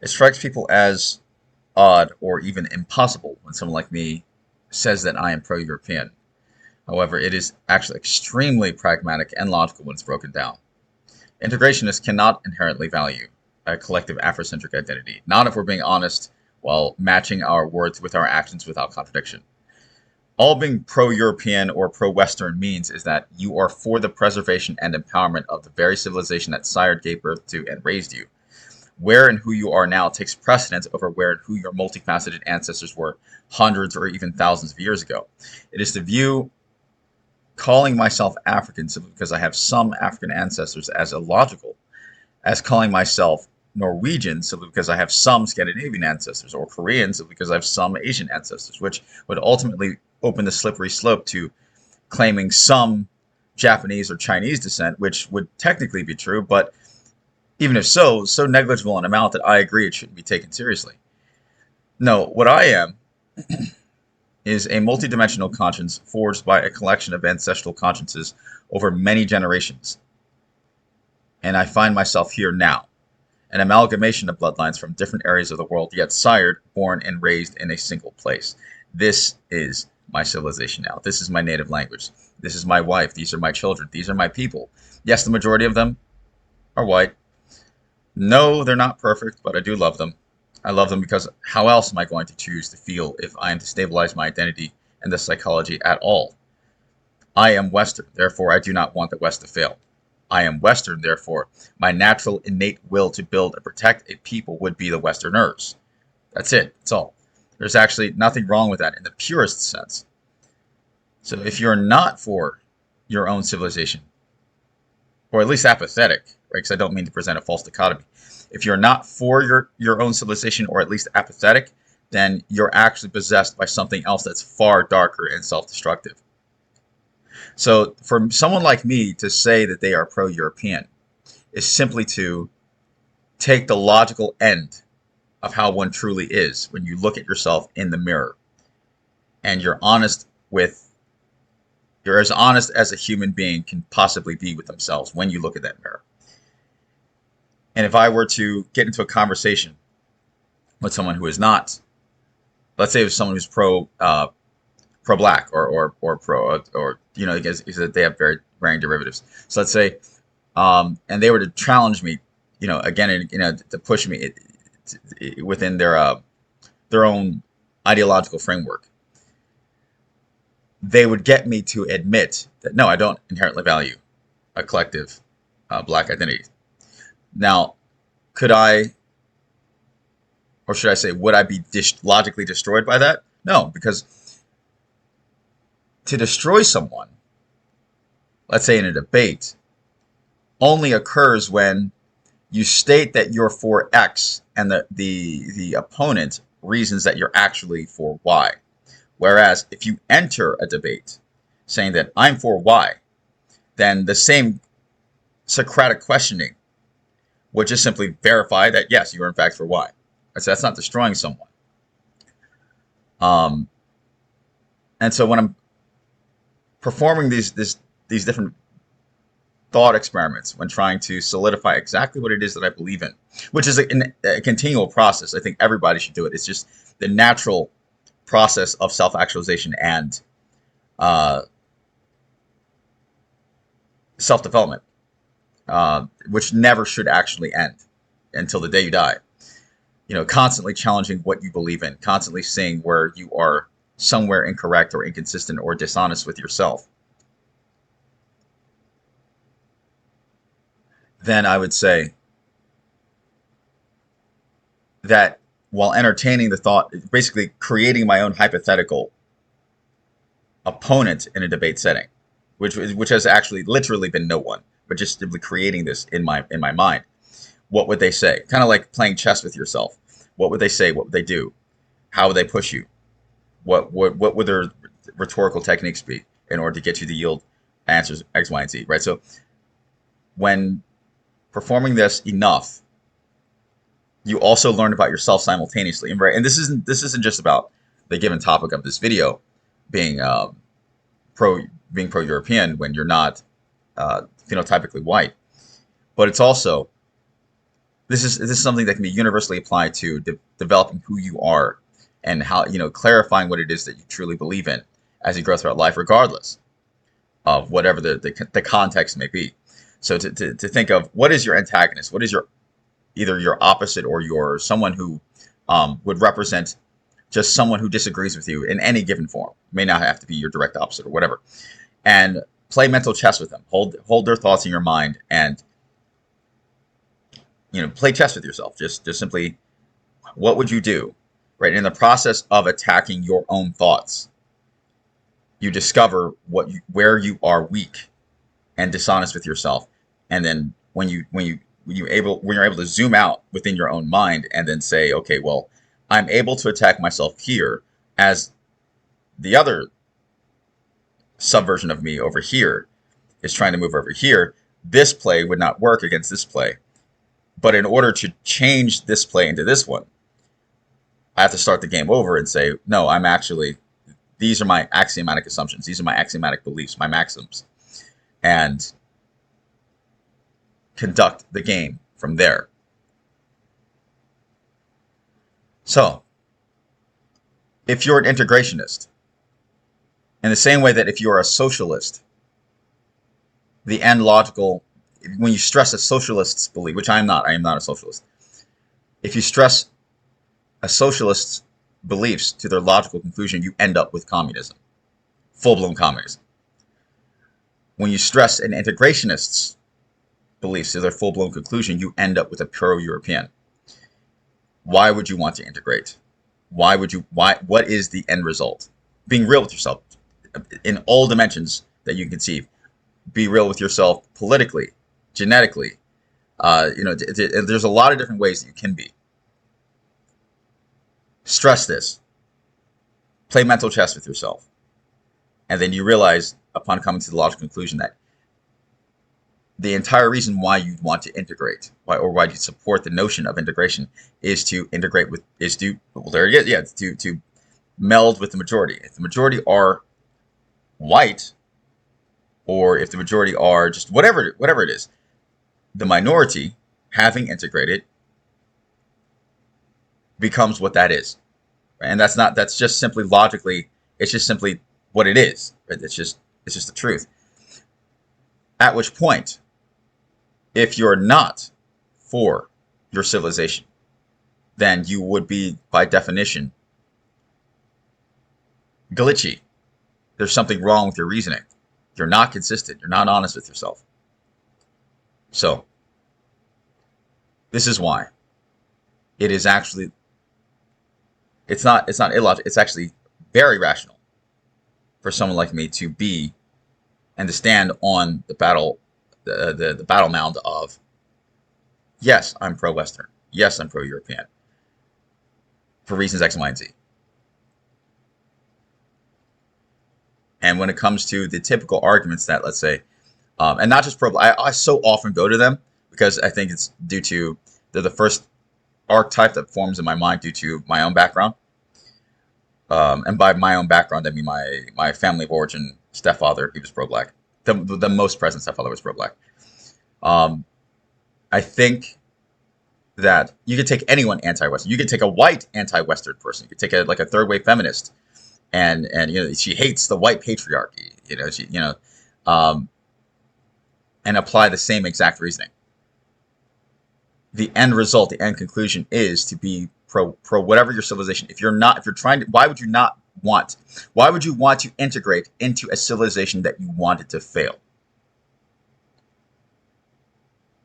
It strikes people as odd or even impossible when someone like me says that I am pro-European. However, it is actually extremely pragmatic and logical when it's broken down. Integrationists cannot inherently value a collective Afrocentric identity, not if we're being honest, while matching our words with our actions without contradiction. All being pro-European or pro-Western means is that you are for the preservation and empowerment of the very civilization that sired, gave birth to, and raised you. Where and who you are now takes precedence over where and who your multifaceted ancestors were hundreds or even thousands of years ago. It is to view calling myself African simply because I have some African ancestors as illogical as calling myself Norwegian simply because I have some Scandinavian ancestors, or Korean simply because I have some Asian ancestors, which would ultimately open the slippery slope to claiming some Japanese or Chinese descent, which would technically be true, but even if so, so negligible an amount that I agree it shouldn't be taken seriously. No, what I am is a multidimensional conscience forged by a collection of ancestral consciences over many generations. And I find myself here now, an amalgamation of bloodlines from different areas of the world, yet sired, born, and raised in a single place. This is my civilization now. This is my native language. This is my wife. These are my children. These are my people. Yes, the majority of them are white. No, they're not perfect, but I do love them. I love them because how else am I going to choose to feel if I am to stabilize my identity and the psychology at all? I am Western, therefore I do not want the West to fail. I am Western, therefore my natural innate will to build and protect a people would be the Westerners. That's it. That's all. There's actually nothing wrong with that in the purest sense. So if you're not for your own civilization, or at least apathetic, right? Because I don't mean to present a false dichotomy. If you're not for your own civilization, or at least apathetic, then you're actually possessed by something else that's far darker and self-destructive. So for someone like me to say that they are pro-European is simply to take the logical end of how one truly is when you look at yourself in the mirror and you're as honest as a human being can possibly be with themselves when you look at that mirror. And if I were to get into a conversation with someone who is not, let's say, with someone who's pro black or pro or because they have very varying derivatives. So let's say, and they were to challenge me, again and to push me within their own ideological framework. They would get me to admit that no, I don't inherently value a collective black identity. Now, could I, or should I say, would I be logically destroyed by that? No, because to destroy someone, let's say in a debate, only occurs when you state that you're for X and the opponent reasons that you're actually for Y. Whereas if you enter a debate saying that I'm for Y, then the same Socratic questioning would just simply verify that, yes, you are in fact for Y. So that's not destroying someone. And so when I'm performing these different thought experiments, when trying to solidify exactly what it is that I believe in, which is a continual process. I think everybody should do it. It's just the natural process of self-actualization and self-development, which never should actually end until the day you die. Constantly challenging what you believe in, constantly seeing where you are somewhere incorrect or inconsistent or dishonest with yourself. Then I would say that while entertaining the thought, basically creating my own hypothetical opponent in a debate setting, which has actually literally been no one, but just simply creating this in my mind. What would they say? Kind of like playing chess with yourself. What would they say? What would they do? How would they push you? What would their rhetorical techniques be in order to get you to yield answers X, Y, and Z, right? So when performing this enough, you also learn about yourself simultaneously, right? And this isn't just about the given topic of this video being pro-European when you're not phenotypically white, but it's also this is something that can be universally applied to developing who you are and how, clarifying what it is that you truly believe in as you grow throughout life, regardless of whatever the context may be. So to think of what is your antagonist, what is your either your opposite or your someone who would represent just someone who disagrees with you in any given form. It may not have to be your direct opposite or whatever. And play mental chess with them. Hold their thoughts in your mind and play chess with yourself. Just simply, what would you do? Right? In the process of attacking your own thoughts, you discover where you are weak and dishonest with yourself. And then when you're able to zoom out within your own mind and then say, okay, well, I'm able to attack myself here, as the other subversion of me over here is trying to move over here. This play would not work against this play. But in order to change this play into this one, I have to start the game over and say, no, these are my axiomatic assumptions. These are my axiomatic beliefs, my maxims. And conduct the game from there. So, if you're an integrationist, in the same way that if you're a socialist, the end logical, when you stress a socialist's belief, which I am not a socialist. If you stress a socialist's beliefs to their logical conclusion, you end up with communism, full-blown communism. When you stress an integrationist's beliefs to their full-blown conclusion, you end up with a pro-European. Why would you want to integrate? What is the end result? Being real with yourself in all dimensions that you can conceive. Be real with yourself politically, genetically. There's a lot of different ways that you can be. Stress this. Play mental chess with yourself. And then you realize, upon coming to the logical conclusion, that the entire reason why you want to integrate, why you support the notion of integration, is to meld with the majority. If the majority are white, or if the majority are just whatever it is, the minority, having integrated, becomes what that is. And that's just simply logically, it's just simply what it is. Right? It's just the truth. At which point, if you're not for your civilization, then you would be, by definition, glitchy. There's something wrong with your reasoning. You're not consistent. You're not honest with yourself. So, this is why it is actually, it's not illogical. It's actually very rational for someone like me to be and to stand on the battle mound of, yes, I'm pro-Western. Yes, I'm pro-European. For reasons X, Y, and Z. And when it comes to the typical arguments that, let's say, and not just I so often go to them because I think it's due to, they're the first archetype that forms in my mind due to my own background. And by my own background, I mean my family of origin stepfather, he was pro-black. The most present stepfather was pro-black. I think that you could take anyone anti-Western. You could take a white anti-Western person. You could take a third wave feminist, and she hates the white patriarchy. And apply the same exact reasoning. The end result, the end conclusion is to be pro whatever your civilization. If you're trying to, why would you want to integrate into a civilization that you wanted to fail?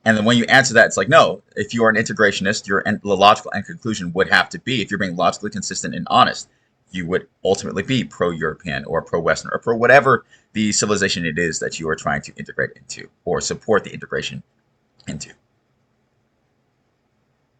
And then when you answer that, it's like, no, if you are an integrationist, the logical end conclusion would have to be, if you're being logically consistent and honest, you would ultimately be pro-European or pro-Western or pro whatever the civilization it is that you are trying to integrate into or support the integration into.